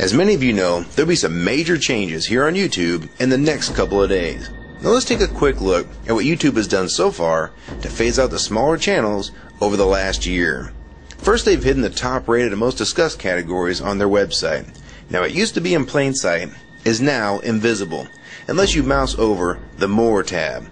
As many of you know, there'll be some major changes here on YouTube in the next couple of days. Now let's take a quick look at what YouTube has done so far to phase out the smaller channels over the last year. First, they've hidden the top rated and most discussed categories on their website. Now it used to be in plain sight, is now invisible, unless you mouse over the More tab.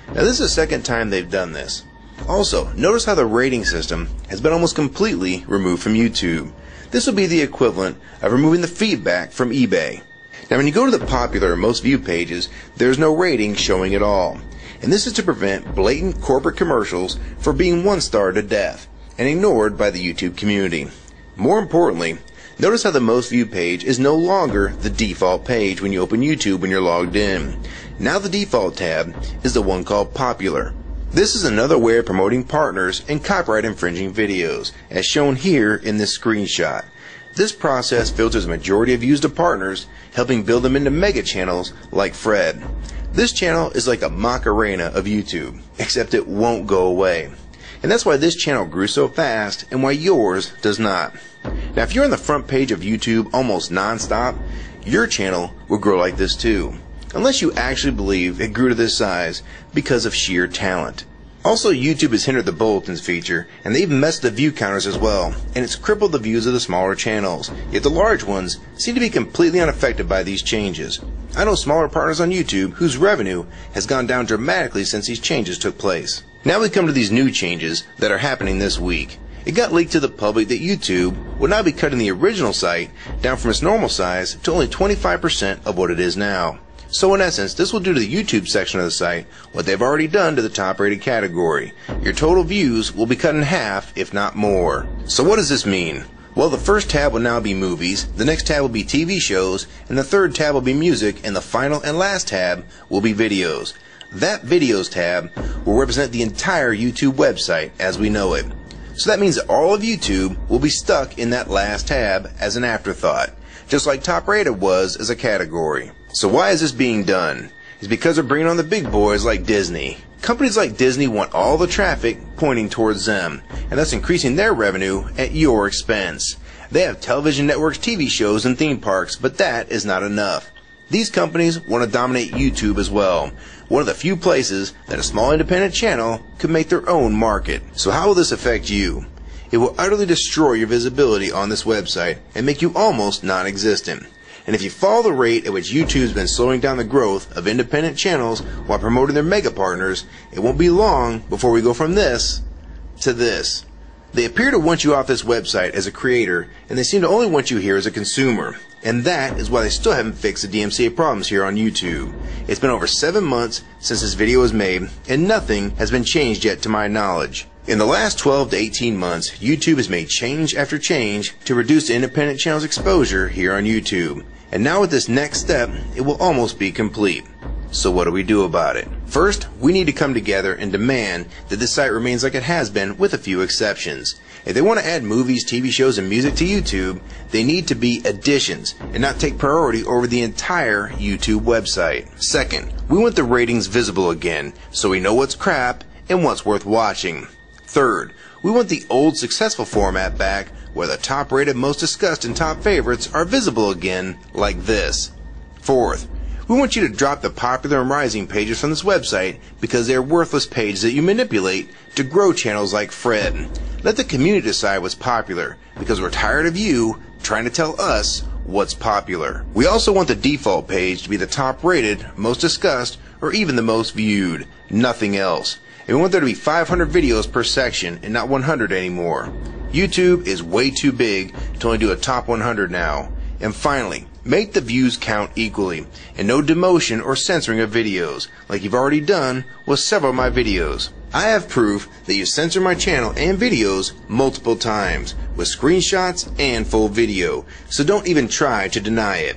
Now this is the second time they've done this. Also, notice how the rating system has been almost completely removed from YouTube. This will be the equivalent of removing the feedback from eBay. Now when you go to the popular or most viewed pages, there's no rating showing at all. And this is to prevent blatant corporate commercials for being one-star to death and ignored by the YouTube community. More importantly, notice how the most viewed page is no longer the default page when you open YouTube when you're logged in. Now the default tab is the one called Popular. This is another way of promoting partners and copyright infringing videos, as shown here in this screenshot. This process filters a majority of views to partners, helping build them into mega channels like Fred. This channel is like a Macarena of YouTube, except it won't go away. And that's why this channel grew so fast and why yours does not. Now if you're on the front page of YouTube almost non-stop, your channel will grow like this too. Unless you actually believe it grew to this size because of sheer talent. Also, YouTube has hindered the bulletins feature, and they even messed the view counters as well, and it's crippled the views of the smaller channels. Yet the large ones seem to be completely unaffected by these changes. I know smaller partners on YouTube whose revenue has gone down dramatically since these changes took place. Now we come to these new changes that are happening this week. It got leaked to the public that YouTube will now be cutting the original site down from its normal size to only 25% of what it is now. So in essence, this will do to the YouTube section of the site what they've already done to the top rated category. Your total views will be cut in half, if not more. So what does this mean? Well, the first tab will now be movies, the next tab will be TV shows, and the third tab will be music, and the final and last tab will be videos. That videos tab will represent the entire YouTube website as we know it. So that means that all of YouTube will be stuck in that last tab as an afterthought, just like top rated was as a category. So why is this being done? It's because they're bringing on the big boys like Disney. Companies like Disney want all the traffic pointing towards them, and thus increasing their revenue at your expense. They have television networks, TV shows, and theme parks, but that is not enough. These companies want to dominate YouTube as well, one of the few places that a small independent channel could make their own market. So how will this affect you? It will utterly destroy your visibility on this website and make you almost non-existent. And if you follow the rate at which YouTube's been slowing down the growth of independent channels while promoting their mega partners, it won't be long before we go from this to this. They appear to want you off this website as a creator, and they seem to only want you here as a consumer. And that is why they still haven't fixed the DMCA problems here on YouTube. It's been over 7 months since this video was made, and nothing has been changed yet to my knowledge. In the last 12 to 18 months, YouTube has made change after change to reduce the independent channel's exposure here on YouTube. And now with this next step, it will almost be complete. So what do we do about it? First, we need to come together and demand that this site remains like it has been with a few exceptions. If they want to add movies, TV shows, and music to YouTube, they need to be additions and not take priority over the entire YouTube website. Second, we want the ratings visible again so we know what's crap and what's worth watching. Third, we want the old successful format back where the top rated, most discussed, and top favorites are visible again like this. Fourth, we want you to drop the popular and rising pages from this website because they are worthless pages that you manipulate to grow channels like Fred. Let the community decide what's popular because we're tired of you trying to tell us what's popular. We also want the default page to be the top rated, most discussed, or even the most viewed. Nothing else. And we want there to be 500 videos per section and not 100 anymore. YouTube is way too big to only do a top 100 now. And finally, make the views count equally, and no demotion or censoring of videos, like you've already done with several of my videos. I have proof that you censor my channel and videos multiple times, with screenshots and full video, so don't even try to deny it.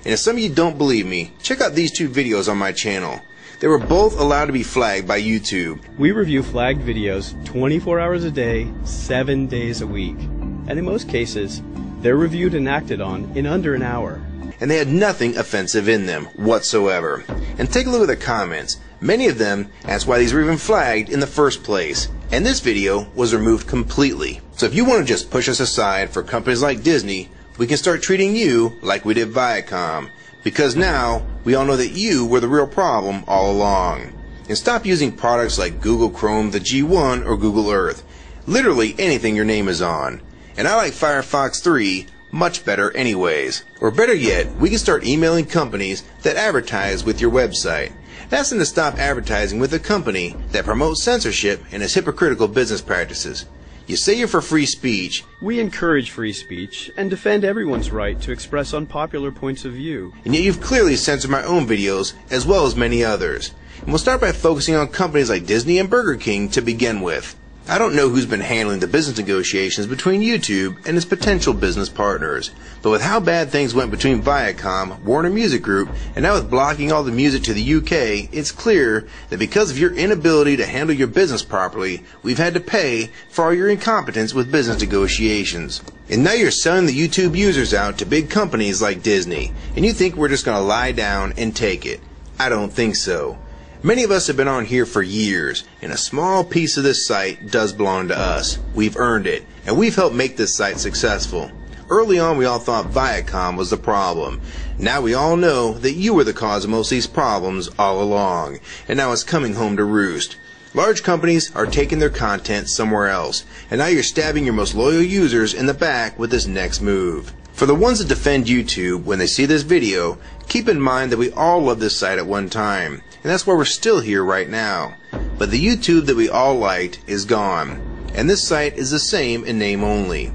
And if some of you don't believe me, check out these 2 videos on my channel. They were both allowed to be flagged by YouTube. We review flagged videos 24 hours a day, 7 days a week. And in most cases, they're reviewed and acted on in under an hour. And they had nothing offensive in them whatsoever. And take a look at the comments. Many of them asked why these were even flagged in the first place. And this video was removed completely. So if you want to just push us aside for companies like Disney, we can start treating you like we did Viacom. Because now, we all know that you were the real problem all along. And stop using products like Google Chrome, the G1, or Google Earth. Literally anything your name is on. And I like Firefox 3 much better anyways. Or better yet, we can start emailing companies that advertise with your website. Ask them to stop advertising with a company that promotes censorship and has hypocritical business practices. You say you're for free speech. We encourage free speech and defend everyone's right to express unpopular points of view. And yet you've clearly censored my own videos as well as many others. And we'll start by focusing on companies like Disney and Burger King to begin with. I don't know who's been handling the business negotiations between YouTube and its potential business partners, but with how bad things went between Viacom, Warner Music Group, and now with blocking all the music to the UK, it's clear that because of your inability to handle your business properly, we've had to pay for all your incompetence with business negotiations. And now you're selling the YouTube users out to big companies like Disney, and you think we're just going to lie down and take it. I don't think so. Many of us have been on here for years, and a small piece of this site does belong to us. We've earned it, and we've helped make this site successful. Early on, we all thought Viacom was the problem. Now we all know that you were the cause of most of these problems all along, and now it's coming home to roost. Large companies are taking their content somewhere else, and now you're stabbing your most loyal users in the back with this next move. For the ones that defend YouTube when they see this video, keep in mind that we all loved this site at one time, and that's why we're still here right now. But the YouTube that we all liked is gone, and this site is the same in name only.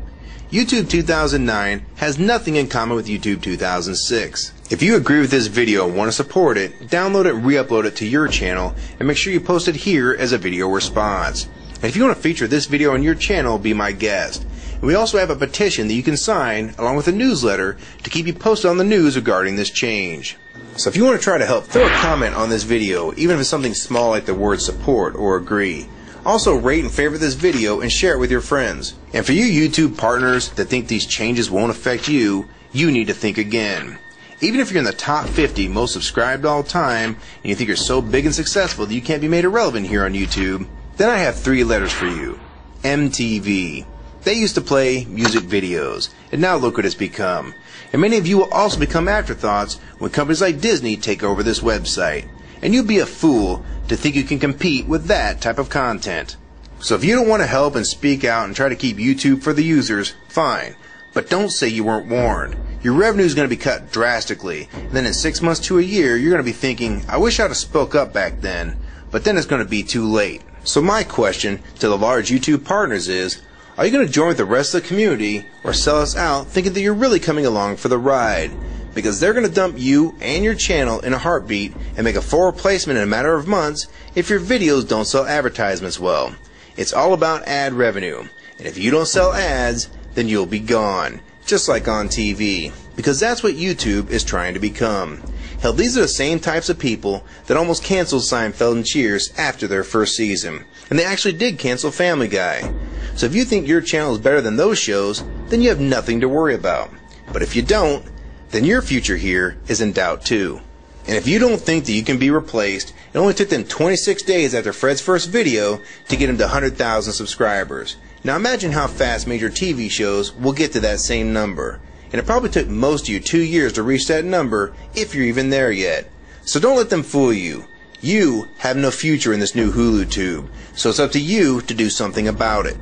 YouTube 2009 has nothing in common with YouTube 2006. If you agree with this video and want to support it, download it and re-upload it to your channel, and make sure you post it here as a video response. And if you want to feature this video on your channel, be my guest. And we also have a petition that you can sign, along with a newsletter, to keep you posted on the news regarding this change. So if you want to try to help, throw a comment on this video, even if it's something small like the word support or agree. Also rate and favorite this video and share it with your friends. And for you YouTube partners that think these changes won't affect you, you need to think again. Even if you're in the top 50 most subscribed all time, and you think you're so big and successful that you can't be made irrelevant here on YouTube, then I have 3 letters for you. MTV. They used to play music videos, and now look what it's become. And many of you will also become afterthoughts when companies like Disney take over this website. And you'd be a fool to think you can compete with that type of content. So if you don't want to help and speak out and try to keep YouTube for the users, fine. But don't say you weren't warned. Your revenue is going to be cut drastically, and then in 6 months to a year, you're going to be thinking, I wish I'd have spoke up back then. But then it's going to be too late. So my question to the large YouTube partners is, are you going to join with the rest of the community or sell us out thinking that you're really coming along for the ride? Because they're going to dump you and your channel in a heartbeat and make a full replacement in a matter of months if your videos don't sell advertisements well. It's all about ad revenue. And if you don't sell ads, then you'll be gone. Just like on TV. Because that's what YouTube is trying to become. Hell, these are the same types of people that almost canceled Seinfeld and Cheers after their first season. And they actually did cancel Family Guy. So if you think your channel is better than those shows, then you have nothing to worry about. But if you don't, then your future here is in doubt too. And if you don't think that you can be replaced, it only took them 26 days after Fred's first video to get him to 100,000 subscribers. Now imagine how fast major TV shows will get to that same number. And it probably took most of you 2 years to reach that number, if you're even there yet. So don't let them fool you. You have no future in this new Hulu tube, so it's up to you to do something about it.